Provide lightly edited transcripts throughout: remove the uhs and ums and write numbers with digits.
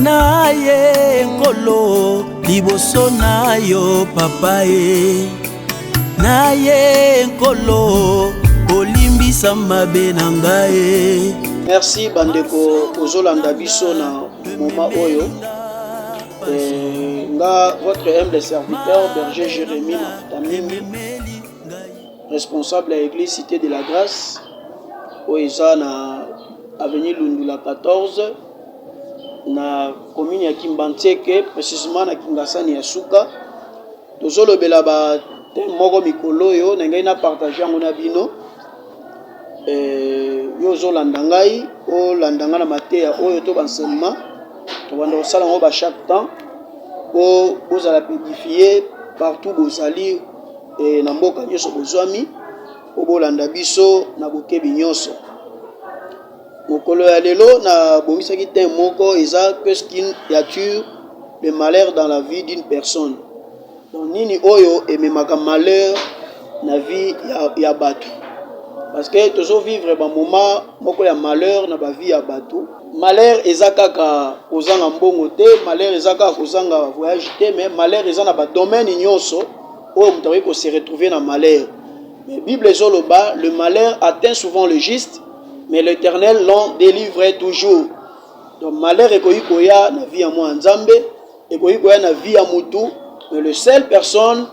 Naye nkolo liboso na yo papa e, naye nkolo olimbisa mabe na ngai. Merci bandeko ozolanda biso na moment oyo. Nga votre humble serviteur Berger Jérémie Mafutamimi, responsable à l'église Cité de la Grâce oeza na avenue Lundula 14 na commune ya Kimbantseke, précisément na Kingasani ya Suka. Tozolobela ba tem moko mikolo yo na ngai na partager yango na bino. Yo zolanda ngai o landanga na mateya oyo to banselement to banda osala ngo ba chaque temps po bozala pédifier partout bozali na mboka nyonso bozwami po bolanda biso na bokebi nyonso. Mokolo ya lelo na bomisaki tem moko eza qu'est-ce qui attire le malheur dans la vie d'une personne. Donc nini oyo ememaka malheur na vie ya bato. Parce que toujours vivre ba moment moko ya malheur na ba vie ya bato. Malheur eza kaka kozanga mbongo te, malheur eza kaka kozanga voyage te, mais malheur eza na ba domaine nyonso oyo mutawe ko se retrouver na malheur. Mais Bible zoloba, le malheur atteint souvent le juste, mais l'Éternel l'en délivre toujours. Donc malheur ekoyi koya na vie ya mwa nzambe, ekoyi koya na vie ya mutu, mais le seul personne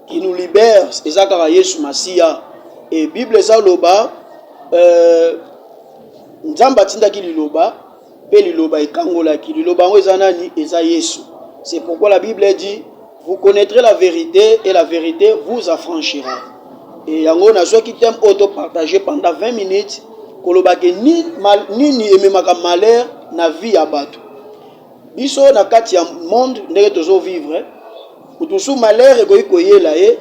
qui nous libère eza kaka Yesu Masiya. Et Bible zaloba nzamba tindaki liloba pe liloba ikangola ki liloba ngo eza nani eza Yesu. C'est pourquoi la Bible dit vous connaîtrez la vérité et la vérité vous affranchira. Et yango nazwa ki thème auto partager pendant 20 minutes koloba ke nini ememaka malheur na vie ya bato. Biso na kati ya monde ndenge tozo vivre kutusu malheur ekoyi koyela ye.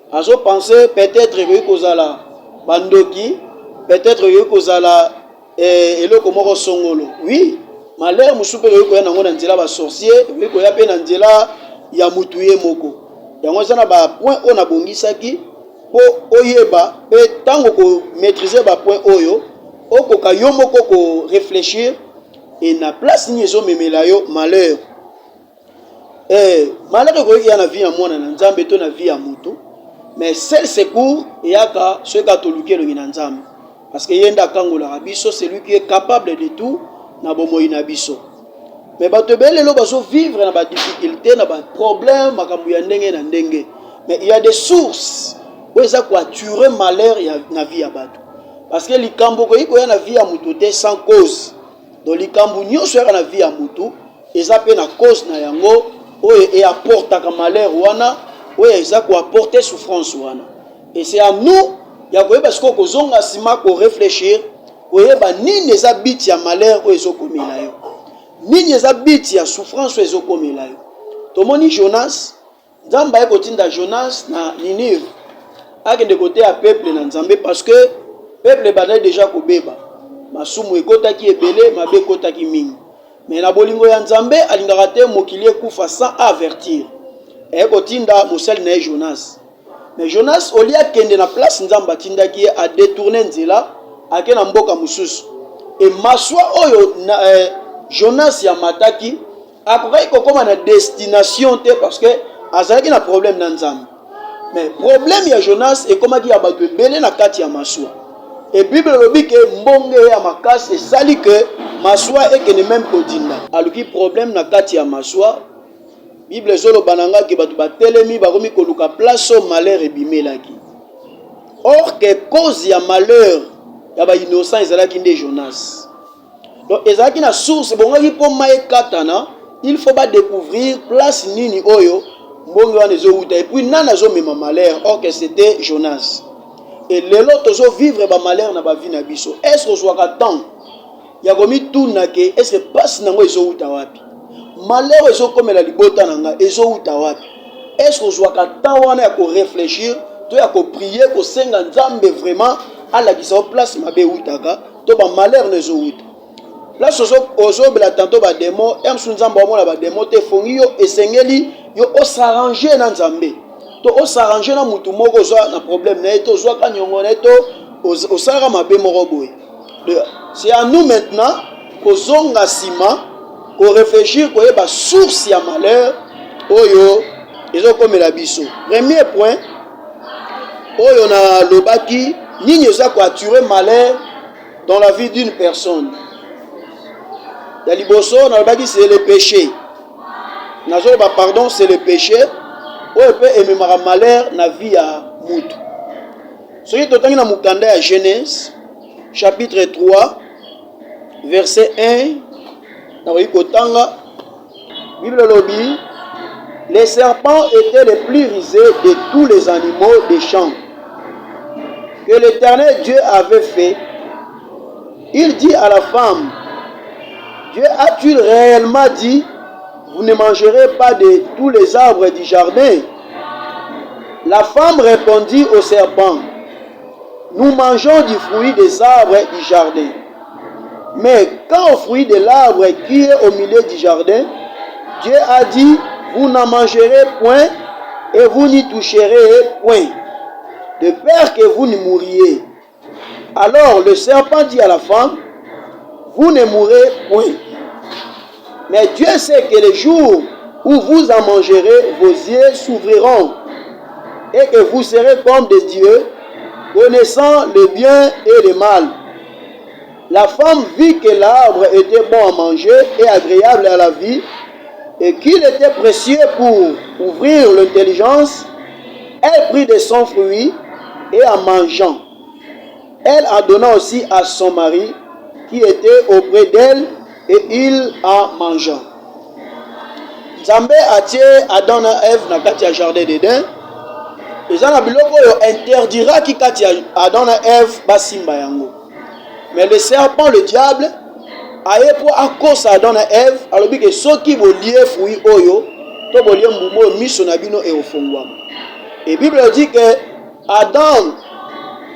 Azo penser peut-être que kozala bandoki, peut-être que kozala eloko moko songolo. Oui, malheur musupe ko ya nango na nzela ba sorcier, ko ya pe na nzela ya mutuye moko. Yango zana ba point on a bongisaki po oyeba pe tango ko maîtriser ba point oyo, okoka yo moko ko réfléchir et na place ni ezo memela yo malheur. Malheur ko ya na vie ya mwana na nzambe to na vie ya mutu. Mais seul secours yaka ce catholique le nzambe parce que yenda kangola rabiso c'est lui qui est capable de tout na bomoi na biso. Mais bato bele lo baso vivre na ba difficulté na ba problème makambu ya ndenge na ndenge. Mais il y a des sources où ça quoi tuer malheur ya na vie ya bato parce que likambo ko iko ya na vie ya mutu te sans cause. Donc likambo nyonso ya na vie ya mutu eza pe na cause na yango o e apporte ka malheur wana. Oui, ça quoi apporter souffrance wana. Et c'est à nous, ya koye parce que kozonga sima ko réfléchir, koye ba nini eza biti ya malheur o ezo komela yo. Nini eza biti ya souffrance o ezo komela yo. Tomoni Jonas, nzamba eko tinda Jonas na Ninive. Akende côté ya peuple na nzambe parce que peuple bana déjà kobeba. Masumu ekotaki ebele, mabe ekotaki mingi. Mais na bolingo ya nzambe alingaka te mokili ekufa sans avertir. Et kotinda musel na Jonas. Mais Jonas olia kende na place nzamba tinda ki a détourner nzela akena mboka mususu. Et maswa oyo na Jonas ya mataki akokai kokoma na destination te parce que azalaki na problème na nzamba. Mais problème ya Jonas e komaki ya bato ebele na kati ya maswa. Et Bible lobi ke mbonge ya makasi esali ke maswa ekene même kodinda. Aluki problème na kati ya maswa. Bible zolo bananga ke batu batelemi bakomi koluka place au malheur ebimelaki. Or que cause ya malheur ya ba innocent ezalaki nde Jonas. Donc ezalaki na source bongaki po maye katana, il faut pas découvrir place nini oyo mbongi wana ezouta et puis nana zo mema malheur or que c'était Jonas. Et lelo tozo vivre ba malheur na ba vie na biso. Est-ce que soit temps ya komi tuna ke est-ce que passe nango ezouta wapi? Malheur ezo komela libota nanga ezo uta wapi? Est-ce que soit temps wana ya ko réfléchir, to ya ko prier ko senga nzambe vraiment à la kisa place mabe utaka, to ba malheur nezo uta. Place ozo bela tanto ba démon, emsu nzambe omona ba démon te fongi yo esengeli yo o s'arranger na nzambe. To o s'arranger na mutu moko zo na problème na to zo ka nyongo na to o sara mabe moko boy. c'est à nous maintenant kozonga sima ko réfléchir ko yeba source ya malheur oyo ezokomela biso. Premier point oyo na lobaki nini eza ko attirer malheur dans la vie d'une personne. Ya liboso na lobaki c'est le péché. Nazoba pardon, c'est le péché oyo peut ememaka malheur na vie ya mutu. Soki totangi na mukanda ya Genèse chapitre 3 verset 1 na kotanga Bible lobi, les serpents étaient les plus rusés de tous les animaux des champs que l'Éternel Dieu avait fait. Il dit à la femme, Dieu a-t-il réellement dit, vous ne mangerez pas de tous les arbres du jardin? La femme répondit au serpent, nous mangeons du fruit des arbres du jardin. Mais quand au fruit de l'arbre qui est au milieu du jardin, Dieu a dit, vous n'en mangerez point et vous n'y toucherez point, de peur que vous ne mouriez. Alors le serpent dit à la femme, vous ne mourrez point. Mais Dieu sait que le jour où vous en mangerez, vos yeux s'ouvriront et que vous serez comme des dieux, connaissant le bien et le mal. La femme vit que l'arbre était bon à manger et agréable à la vie, et qu'il était précieux pour ouvrir l'intelligence. Elle prit de son fruit et en mangeant, elle en donna aussi à son mari qui était auprès d'elle, et il en mangeant. Nzambe atie Adam et Ève na kati ya jardin d'Éden. Ezana biloko yo interdira ki kati ya Adam et Ève basimba yango. Mais le serpent, le diable, aye pour à cause Adam et Ève, alobi que soki bolie fruit oyo, to bolie mbumo miso na bino e ofongwa. Et Bible dit que Adam,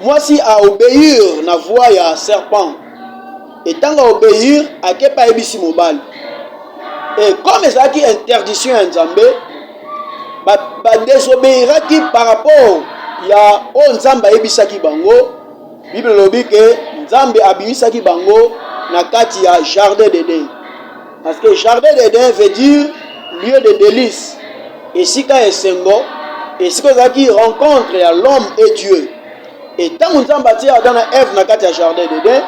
moi si a obéir na voix ya serpent, et tant à obéir à kepa ebisi mobile. Et comme ça qui interdiction en Nzambe, ba désobéira qui par rapport ya o Nzamba ebisa ki bango. Bible lobi que Nzambe abimisa ki bango na kati ya jardin d'Éden. Parce que jardin d'Éden veut dire lieu de délice. Et si ka esengo, et si ka qui rencontre ya l'homme et Dieu. Et tant Nzamba tia Adam et Ève na kati ya jardin d'Éden,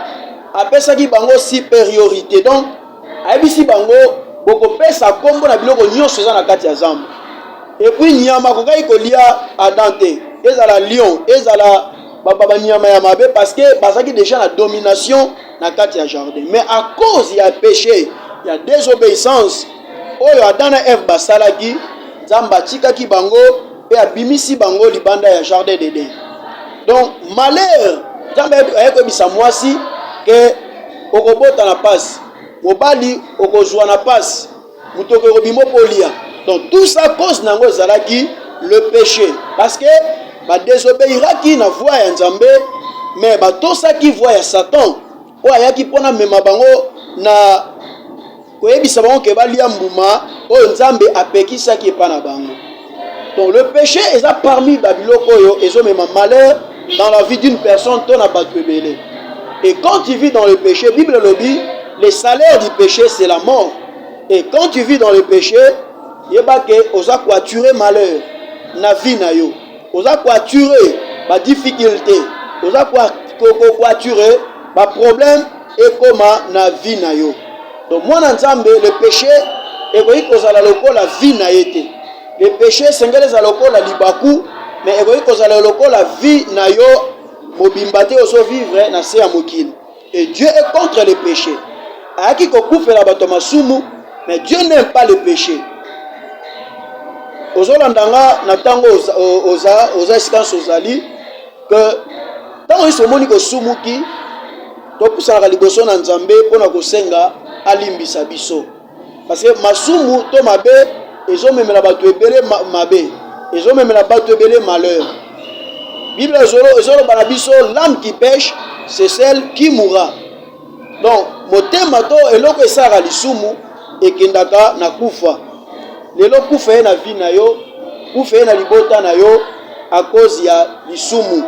apesaki bango supériorité. Donc ayebisi bango bokopesa kombo na biloko nyonso eza na kati ya zamba. Et puis nyama kokai kolia Adam te, ezala lion, ezala baba nyama ya mabe, parce que bazaki déjà la domination na kati ya jardin. Mais à cause il y a péché, il y a désobéissance, oyo Adam na Ève basalaki, Nzamba tikaki bango et abimisi bango libanda ya jardin d'Éden. Donc malheur, Nzamba ayekobisa mwasi que okobota na passe, mobali okozwa na passe, mutoko robimo polia. Donc tout ça cause nango ezalaki le péché, parce que ba désobéiraki na voix ya Nzambe, mais ba tosaki voix ya Satan o ayaki pona mema bango na koyebisa bango ke balia mbuma o Nzambe apekisaki epa na bango. Donc le péché est parmi babiloko oyo ezomema malheur dans la vie d'une personne to na bato ebele. Et quand tu vis dans le péché, Bible le dit, le salaire du péché c'est la mort. Et quand tu vis dans le péché, yeba ke oza kwaturer malheur na vie na yo. Oza kwaturer ba difficulté, oza kwaturer ba problème et koma na vie na yo. Donc moi na Nzambe le péché ekoki kozala lokola vie na yete. Le péché sengele za lokola libaku, mais ekoki kozala lokola vie na yo. Mobimbate oso vivre na se ya mokili. Et Dieu est contre le péché. Ayaki kokufela bato masumu, mais Dieu n'aime pas le péché. Ozolandanga na tango oza eskanso ozali que tango isomoni kosumuki to pusana liboso na Nzambe pona kosenga alimbisa biso. Parce que masumu to mabe ezomemela bato ebele mabe, ezomemela bato ebele malheur. Bible ezolo banabiso, l'âme qui pêche, c'est celle qui mourra. Donc, motema to eloko esara lisumu ekendaka na kufa. Lelo kufa na vie na yo, kufa na libota na yo à cause ya lisumu.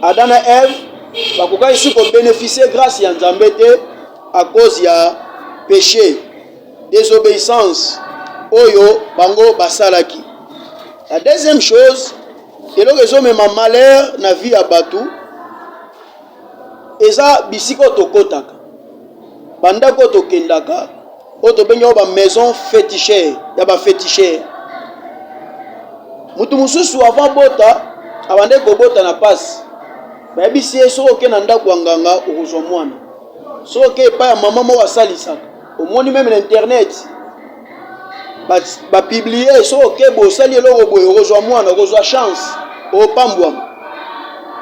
Adam et Ève bakoka ici ko bénéficier grâce ya Nzambe te à cause ya péché, désobéissance oyo bango basalaki. La deuxième chose, eloko ezomema malheur na vie ya bato eza bisika tokotaka, bandako tokendaka, oyo tobengi ba maison fétichère ya ba fétichère. Mutu mususu avant bota abande kobota na pasi bayebisi ye soki oke na ndako ya nganga okozwa mwana, soki oke epai ya mama moko asalisaka omoni meme na internet bapiblie soki oke bosali eloko boye okozwa mwana, okozwa chance, opambwama.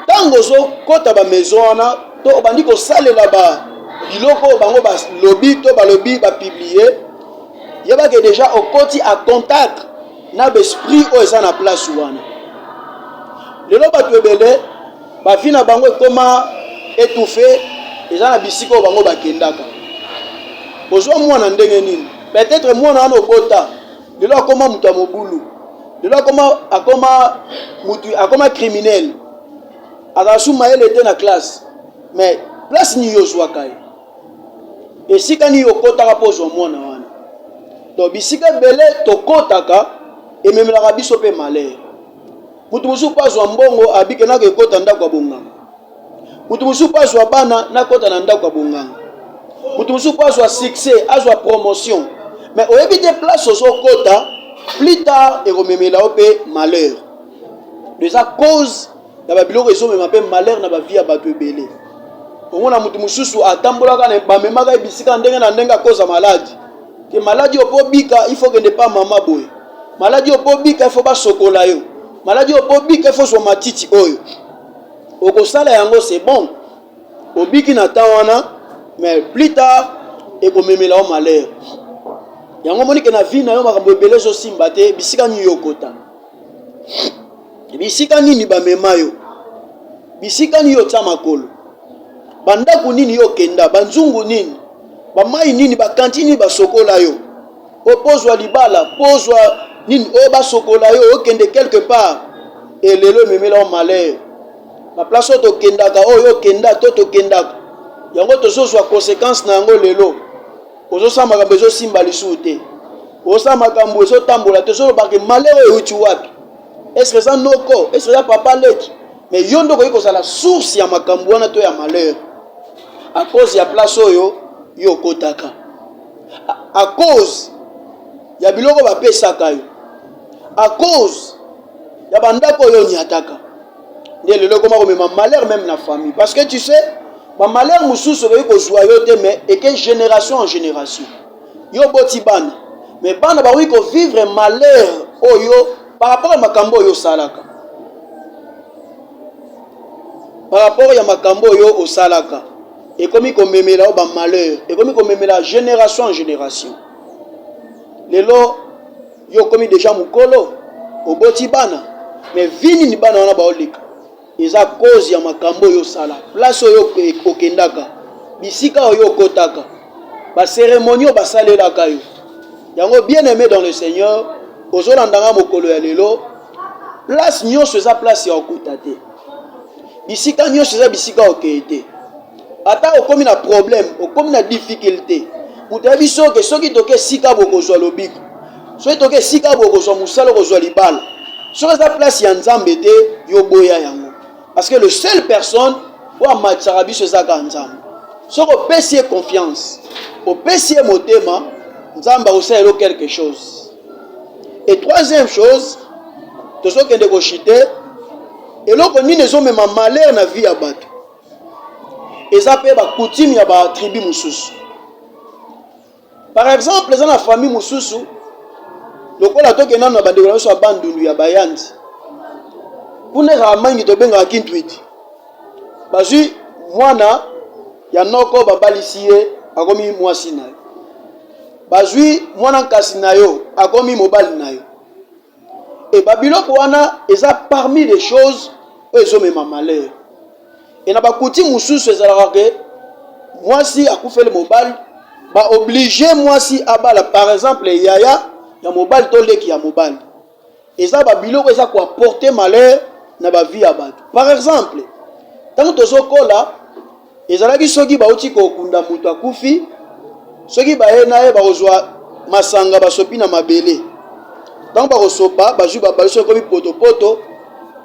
Ntango ozokota bamaison wana to obandi kosalela biloko bango balobi to balobi bapiblie, yebake deja okoti a contact na besprit oyo eza na place wana. Lelo bato ebele bafi na bango ekoma étouffé, eza na bisika oyo bango bakendaka. Ozwa mwana ndenge nini? Peut-être mwana wana obota lelo akoma mutu ya mobulu, lelo akoma criminel, akasuma ele te na classe, mais place ni yozwaka ye esika ni okotaka mpo ozwa mwana wana. Donc bisika ebele tokotaka ememelaka biso mpe malheur. Mutu mosusu mpo azwa mbongo abike nako ekota ndako ya bonganga, mutu mosusu mpo azwa bana nakota na ndako ya bonganga, mutu mosusu mpo azwa succès, azwa promotion, mais oyebi te place ozokota plus tard ekomemela yo mpe malheur. Déjà cause ya babiloko ezomema mpe malheur na bavie ya bato ebele. Omona mutu mosusu atambolaka na bamemaka ebisika ndenge na ndenge akoza maladi, ke maladi opo bika il faut kende pa mama boye, maladi opo bika il faut basokola yo, maladi opo bika il faut zwa matiti oyo okosala yango. C'est bon obiki na temps wana, mais plus tard ekomemela yo malheur. Yango monike na vie na yo makambo ebele ezosimba te bisika nini yokota, bisika nini bamema yo, bisika nini yotia makolo, bandako nini yokenda, banzungu nini, bamai nini, bakantini basokola yo, opozwa libala, pozwa nini oyo basokola yo, okende quelque part elelo ememela yo malheur. Na place oyo tokendaka oyo okenda to tokendaka yango tozozwa conséquence na yango lelo. Ozosala makambo ezosimba lisusu te, ozosala makambo ezotambola te, ozolobaka malheur oyo euti wapi? Est-ce que eza noko? Est-ce que eza papa leki? Mais yo ndoko okoki kozala source ya makambo wana to ya malheur à cause ya place oyo yo okotaka, à cause ya biloko bapesaka yo, à cause ya bandako oyo onyataka. Nde lelo koma komema malheur même na famille, parce que tu sais ba malheur mususu okoki kozwa yo te, mais eke génération en génération yo boti bana, mais bana bakoki kovivre malheur oyo par rapport à makambo oyo osalaka, par rapport ya makambo oyo osalaka ekomi komemela yo ba malheur, ekomi komemela génération en génération. Lelo yo komi déjà mukolo oboti bana, mais vini ni bana wana baolika eza cause ya makambo oyo osala, place oyo okendaka, bisika oyo okotaka, ba cérémonie oyo basalelaka yo. Yango bien aimé dans le Seigneur, ozolandanga mokolo ya lelo, place nyonso eza place ya okota te, bisika nyonso eza bisika okeye te. Ata okomi na problème, okomi na difficulté, mutu ayebi soki toke sika bokozwa lobiko, soki toke sika bokozwa musala kozwa libala, soki eza place ya Nzambe te yo boya yango. Parce que le seul personne où amatisa biso ezaka Nzambe. Soki opesi ye confiance, opesi ye motema, Nzambe akosalela quelque chose. Et troisième chose, tozokende koshite eloko nini ezomema malheur na vie ya bato, eza pe bakutime ya batribu mosusu. Par exemple, eza na famille mosusu lokola tokenda na bandeko na biso ya bandundu ya bayandi, kuna ezala mangi tobengaka kintwiti, bazwi mwana ya noko babalisi ye akomi mwasi na yo, bazwi mwana nkasi na yo akomi mobali na yo. Et babiloko wana eza parmi les choses oyo ezomema malheur. Et na bakuti mosusu ezalaka ke mwasi akufeli mobali ba oblige mwasi abala, par exemple yaya ya mobali to leki ya mobali. Eza babiloko eza ko apporter malheur na ba vie ya bato. Par exemple, Tant tozokola ezalaki soki bauti kokunda mutu akufi soki baye naye bakozwa masanga basopi na mabele donc bakosopa bazwi babaliso ekomi potopoto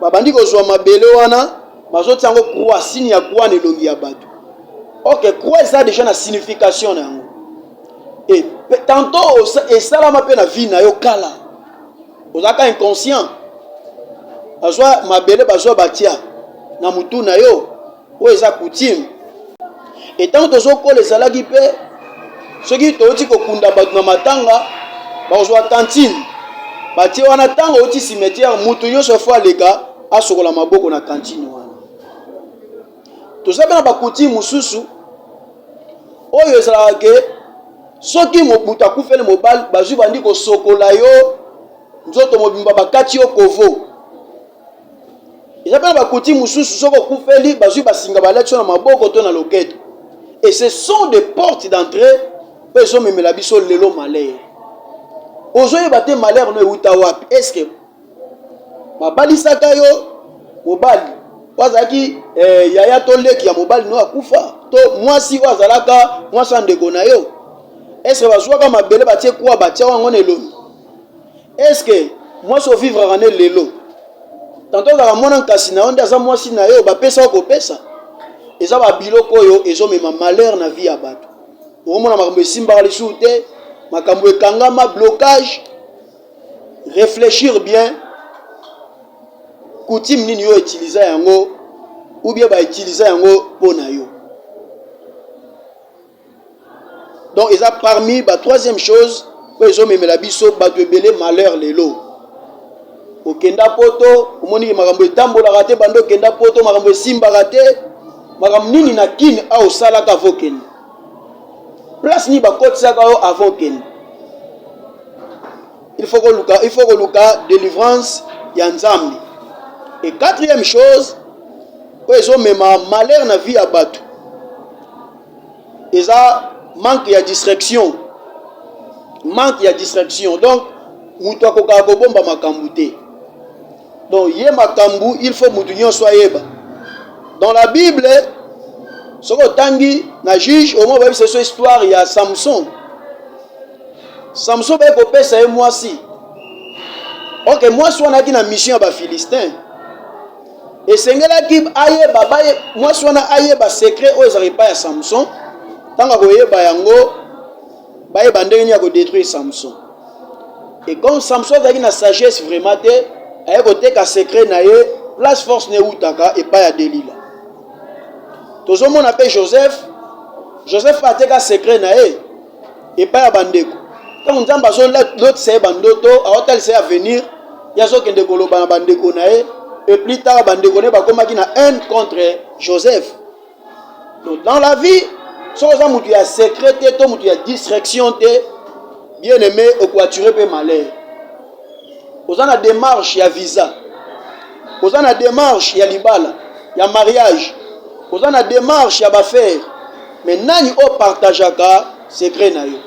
babandi kozwa mabele wana bazotia yango croix signe ya croix na elongi ya bato. Ok, croix eza déjà na signification na yango et tantôt esalama mpe na vie na yo kala ozalaka inconscient bazwa mabele bazwa batia na mutu na yo oyo eza coutume et tant tozokola ezalaki mpe soki touti kokunda bato na matanga bakozwa cantine batie wana ntango outi cimetière mutu nyonso fo aleka asokola maboko na cantine wana. Toza mpe na bakoutume mosusu oyo ezalaka ke soki mobutu akufeli mobali bazwi bandi kosokola yo nzoto mobimba bakati yo kovo. Eza mpe na bakoutume mosusu soki okufeli bazwi basinga balati yo na maboko to na loketo. Et ce sont des portes d'entrée mpe ezomemela biso lelo malheur. Ozoyeba te malheur no euta wapi? Eske babalisaka yo mobali wazalaki yaya to leki ya mobali no akufa to mwasi oyo azalaka mwasi ya ndeko na yo? Eske bazwaka mabele batie kuwa batia wango na elongi? Eske mwasi ovivraka ne lelo tanto ozalaka mwana nkasi na yo nde aza mwasi na yo bapesa yo kopesa? Eza babiloko oyo ezomema malheur na vie ya bato. Okomona makambo esimbaka lisusu te, makambo ekangama, blocage. Réfléchir bien coutume nini yo utiliser yango ou bien ba utiliser yango pona yo. Donc eza parmi ba troisième chose oyo ezomemela biso bato ebele malheur lelo. Okenda poto omoni makambo etambolaka te bando okenda poto makambo esimbaka te makambo nini na kini au salaka avokende place ni bakotisaka yo avokende. Il faut que luka délivrance ya nzambe. Et quatrième chose oyo ezomema malheur na vie ya bato eza manque ya distraction. Manque ya distraction. Donc mutu akokaka kobomba makambo te. Donc ye makambo il faut mutu nyonso ayeba. Dans la Bible, ce que tangi na juge au moins c'est cette histoire il y a Samson. Samson ba ko pesa e mwasi. OK, mwasi wana ki na mission ya ba Philistin. Et sengela ki aye babaye mwasi wana aye ba secret o ezari pa ya Samson. Tanga ko yeba yango baye bandenge ya ko détruire Samson. Et comme Samson azaki na sagesse vraiment te, aye ko teka secret na ye, place force ne utaka et pa ya Delila. Tozo mon appelle Joseph a teka secret na ye et pas ya bandeko. Quand on a besoin l'autre c'est bandoto, a hôtel c'est à venir, ya zo kende koloba na bandeko na ye et plus tard bandeko ne ba komaki na haine contre Joseph. Donc dans la vie, so za mutu ya secret to mutu ya distraction te, bien aimé au quaturer pe malheur. Ozana démarche ya visa. Ozana démarche ya libala, ya mariage. Ozana démarche ya bafaire. Mais nani o partageaka secret na yo?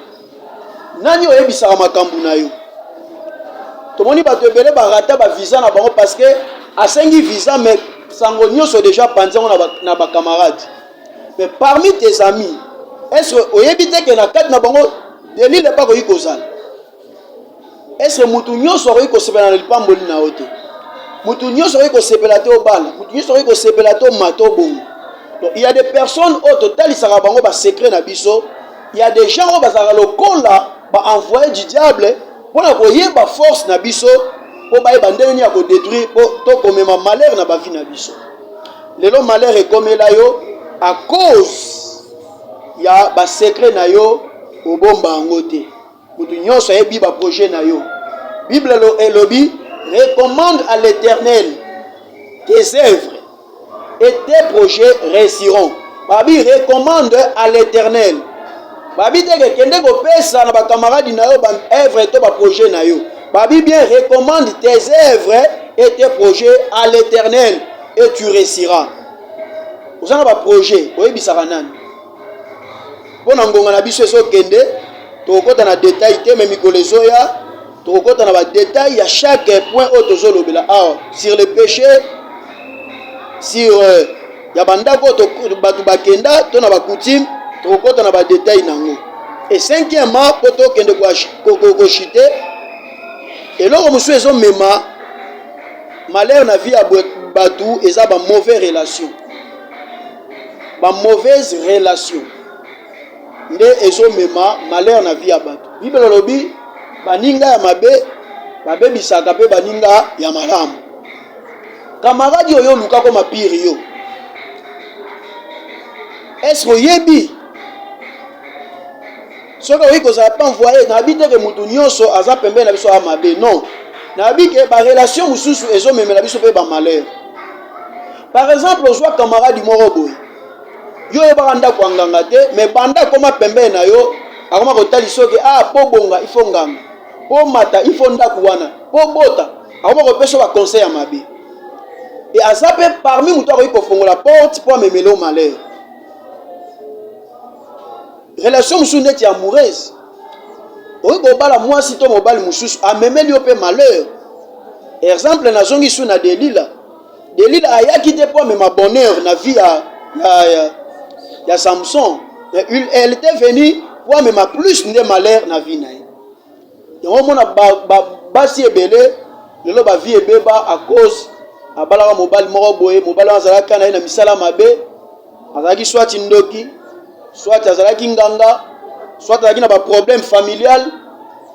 Nani o yebisaka makambo na yo? Tomoni bato ebele barata ba visa na bango parce que asengi visa mais sango nyonso déjà panzango na ba camarades. Mais parmi tes amis, est-ce que oyebite ke na kati na bango Delil n'est pas koyi kozala? Est-ce que mutu nyonso koyi kosepela na lipamboli na ote? Mutu nyonso koyi kosepela te obala, mutu nyonso koyi kosepela te mato bongo. Donc il y a des personnes au total ils bango ba secret na biso, il y a des gens au bazara lokola ba envoyer du diable pour na koyeba force na biso po ba bandeni ya ko détruire to komema malheur na ba vie na biso. Lelo malheur ekomela yo à cause ya ba secret na yo obomba yango te. Mutu nyonso yebi ba projet na yo. Bible elobi recommande à l'Éternel tes œuvres et tes projets réussiront. Babi recommande à l'Éternel. Babi te kende ko pesa na ba camarades na yo ba œuvre to ba projet na yo. Babi bien recommande tes œuvres et tes projets à l'Éternel et tu réussiras. Vous avez un projet, vous avez un pour ngonga na biso so kende to kota na détail te mais mikolo zoya to kota na ba détail ya chaque point auto zolobela sur le péché, sur ya bandako to batu bakenda to na ba coutume to kota na ba détail nango. Et cinquièmement poto kende ko chite eloko musu ezo mema malheur na vie ya batu eza ba mauvaise relation. Ba mauvaise relation nde ezo mema malheur na vie ya batu. Bible lobi baninga ya mabe babebisaka pe baninga ya malamu. Camarade oyo luka ko mapire yo. Est-ce que yebi soka oui ko za pas envoyer na bité que mutu nyonso aza pembe na biso a mabe non. Na bi ke ba relation mususu ezo memela biso pe ba malheur. Par exemple, ozwa camarade moko boy. Yo e baranda ko nganga te mais banda koma pembe na yo akoma ko tali soki po bonga ifo nganga. Po mata ifo ndaku wana. Po bota akoma ko peso ba conseil ya mabe. Et azape parmi mutu ko fongola porte pour memelo malheur. Relation mususu neti amoureuse. Oyi ko bala mwasi to mobali mususu amemeli yo pe malheur. Exemple na zongi su na Delila. Delila ayaki te pour mema bonheur na vie ya Samson. Elle était venue pour mema plus de malheur na vie na ye. Yango mona basi ebele lelo ba vie ebeba à cause abalaka mobali moko boye mobali azalaka na ye na misala mabe azalaki soit ndoki soit azalaki nganga soit azalaki na ba problème familial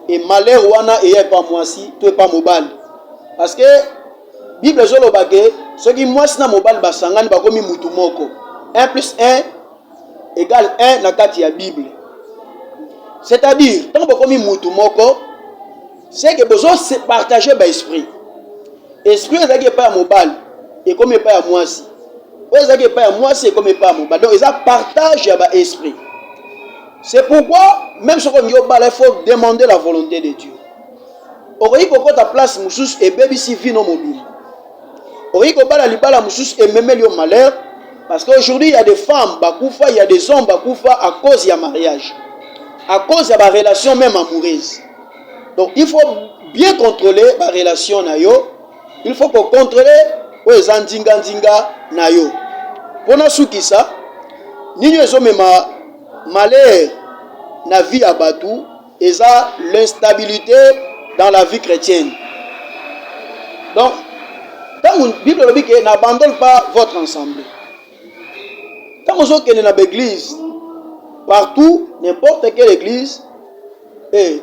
et malheur wana eye pa mwasi to pas mobali parce que Bible zoloba ke soki mwasi na mobali basangani bakomi mutu moko 1 plus 1 égale 1 na kati ya Bible. C'est-à-dire tant bakomi mutu moko c'est que besoin se partager ba esprit. Esprit ezaki pas mobile et comme pas mwasi. Ezaki pas mwasi et comme pas mobile. Donc ils partage ya ba esprit. C'est pourquoi même ce qu'on yoba il faut demander la volonté de Dieu. Oroyi koko ta place mususu et baby si vino mobile. Oroyi ko bala libala mususu et même le malheur parce qu'aujourd'hui il y a des femmes bakufa, il y a des hommes bakufa à cause ya mariage. À cause de la relation même amoureuse. Donc il faut bien contrôler la relation na yo. Il faut qu'on contrôle les andinga na yo. Pour na souki ça, ni ezo mema malheur na vie à batu et ça l'instabilité dans la vie chrétienne. Donc dans la Bible dit que n'abandonne pas votre ensemble. Quand vous êtes dans l'église, partout, n'importe quelle église,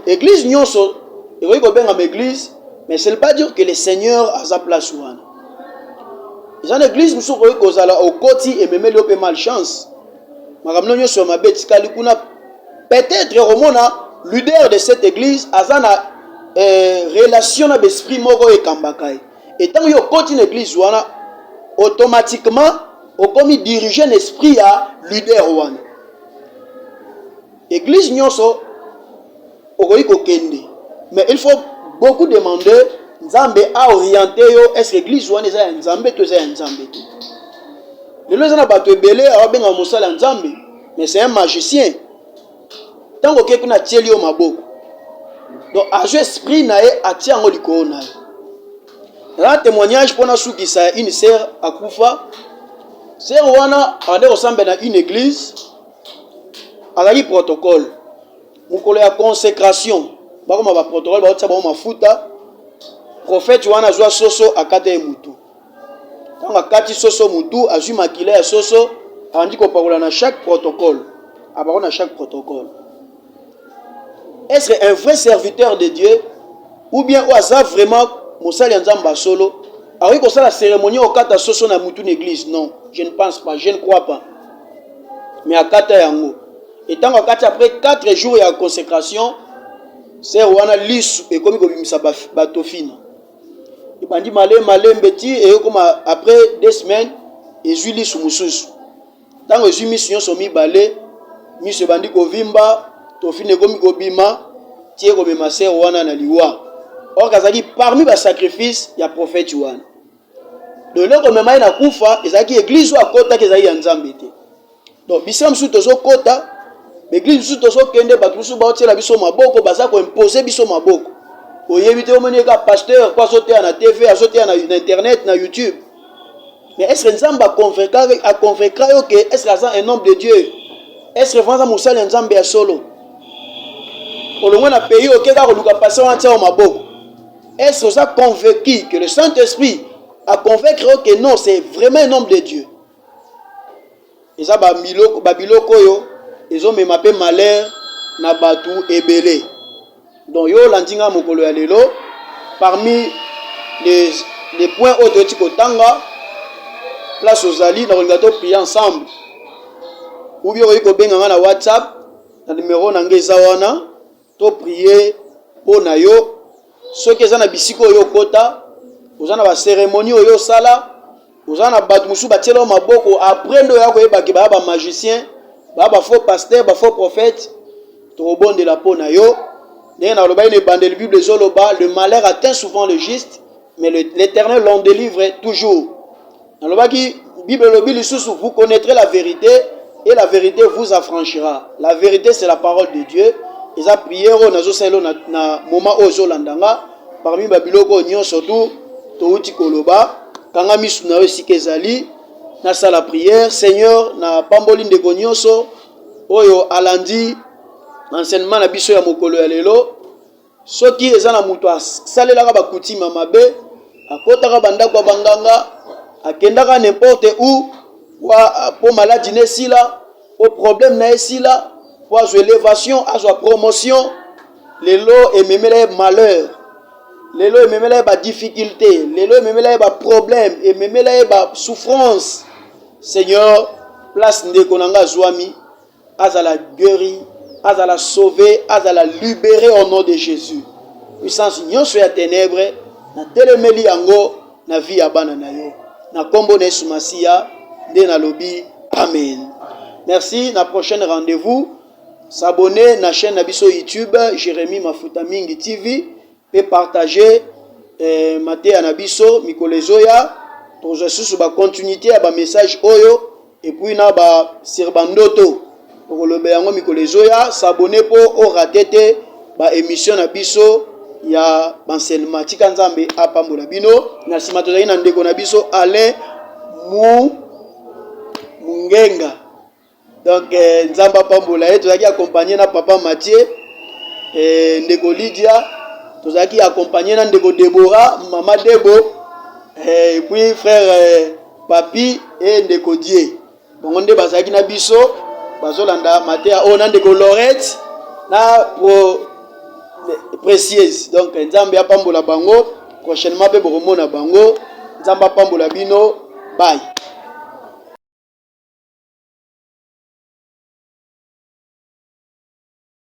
église nyonso, et vous avez une église, mais ce n'est pas dire que le Seigneur a sa place. Ils ont une église, nous sommes au côté et même le malchance. Peut-être que le leader de cette église a une relation avec l'esprit moro et kambakai. Et tant que vous côté l'église, automatiquement, vous pouvez diriger l'esprit à leader. L'église nyonso, mais il faut beaucoup demander. Nzambe a orienté yo est-ce que l'église wana eza nzambe to eza nzambe to. Lelo eza na bato ebele abenga mosala nzambe mais c'est un magicien. Tango ke kuna tieli yo maboko. Donc a jouer esprit na ye atia ngo likolo na ye. Un témoignage pour na sukisa une sœur akufa. Sœur wana ande ressemble na une église. Alaki protocole. Mukolo ya consécration. Bakoma ba protocole ba otsa ba mafuta. Prophète wana zwa soso akate mutu. Quand akati soso mutu azui makila ya soso andi ko parola na chaque protocole. Abaro na chaque protocole. Est-ce un vrai serviteur de Dieu ou bien ou asa vraiment mosali nzamba solo? Ari ko sala cérémonie okata soso na mutu l'église? Non, je ne pense pas, je ne crois pas. Mais akata yango. Et tant akati après 4 jours ya consécration, c'est wana lisu et comme ko bimisa batofina. Il m'a dit malé mbeti et comme après 2 semaines et juili sous mususu. Tant que je mission somi balé, mission bandi ko vimba, to fine komi ko bima, tie ko be maser wana na liwa. Or kazaki parmi ba sacrifice ya prophète wana. De là comme mai na kufa, ezaki église wa kota kezaki ya nzambe te. Donc bisam su tozo kota, l'église su tozo kende batusu ba otiela biso maboko baza ko imposer biso maboko. Oyebi te omoni ka pasteur kwa sote na TV, asote na internet, na YouTube. Mais est-ce que Nzamba a convaincu que est-ce que un homme de Dieu? Est-ce que vraiment Moussa Nzamba est solo? Pour le moins, pays auquel on a passé un temps au Maboko. Est-ce que vous avez convaincu que le Saint-Esprit a convaincu que non, c'est vraiment un homme de Dieu? Et ça, Babiloko, ils ont même appelé malheur, Nabatou et Belé. Donc, yo, l'antinga mokolo ya lelo, parmi les points autotiques au Tanga, place aux alliés, nous allons prier ensemble. Ou bien, vous pouvez na WhatsApp, le numéro Nangezawana, to prier pour Nayo. Ceux qui sont na bisiko yo kota, vous avez la cérémonie yo sala, vous avez la batmusu batelo maboko, après ndo ya koyeba ke ba magicien, ba faux pasteur, ba faux prophète, to bon de la peau Nayo. Dans le Bible, le malheur atteint souvent le juste, mais l'Éternel l'en délivre toujours. Dans le Bible, vous connaîtrez la vérité et la vérité vous affranchira. La vérité, c'est la parole de Dieu. Ils ont prié na moment ozo landanga parmi Babiloko nyon surtout touti koloba kanga misu na sikezali na sala prière Seigneur na pamboli ndeko nyonso oyo alandi enseignement na biso ya mokolo ya lelo soki eza na mutu asalelaka bakutima mabe akotaka bandako banganga akendaka n'importe où pour maladie nesila pour problème na esila pour élévation à sa promotion lelo ememela malheur lelo ememela ba difficulté lelo ememela ba problème ememela ba souffrance. Seigneur, place ndeko nanga zwami azala guéri, azala sauvé, azala libéré au nom de Jésus. Puissance nyonso ya ténèbres na telemeli yango na vie ya bana na yo na kombo na Yesu Masiya nde na lobi amen. Merci. Na prochaine rendez-vous. S'abonner na chaîne Nabiso YouTube Jérémie Mafuta Mingi TV et partager Maté Nabiso Mikolezoya pour sous ba continuité à ba message oyo et puis na ba sirbandoto pour le beyango Mikolezoya s'abonner pour au rater ba émission Nabiso ya enseignement tika nzambe apambola bino na simatozali na ndeko Nabiso Alain Mungenga. Donc, Nzamba Pambola, tu as accompagné na papa Mathieu, Ndeko Lydia, tu as accompagné na Ndeko Deborah, maman Debo, et puis frère Papi et Ndeko Die. Bon, on est basaki na biso, bazolanda Mathieu, on a Ndeko Lorette, na précieuse. Donc, Nzamba Pambola Bango, prochainement, Bebo Romona Bango, Nzamba Pambola Bino, bye.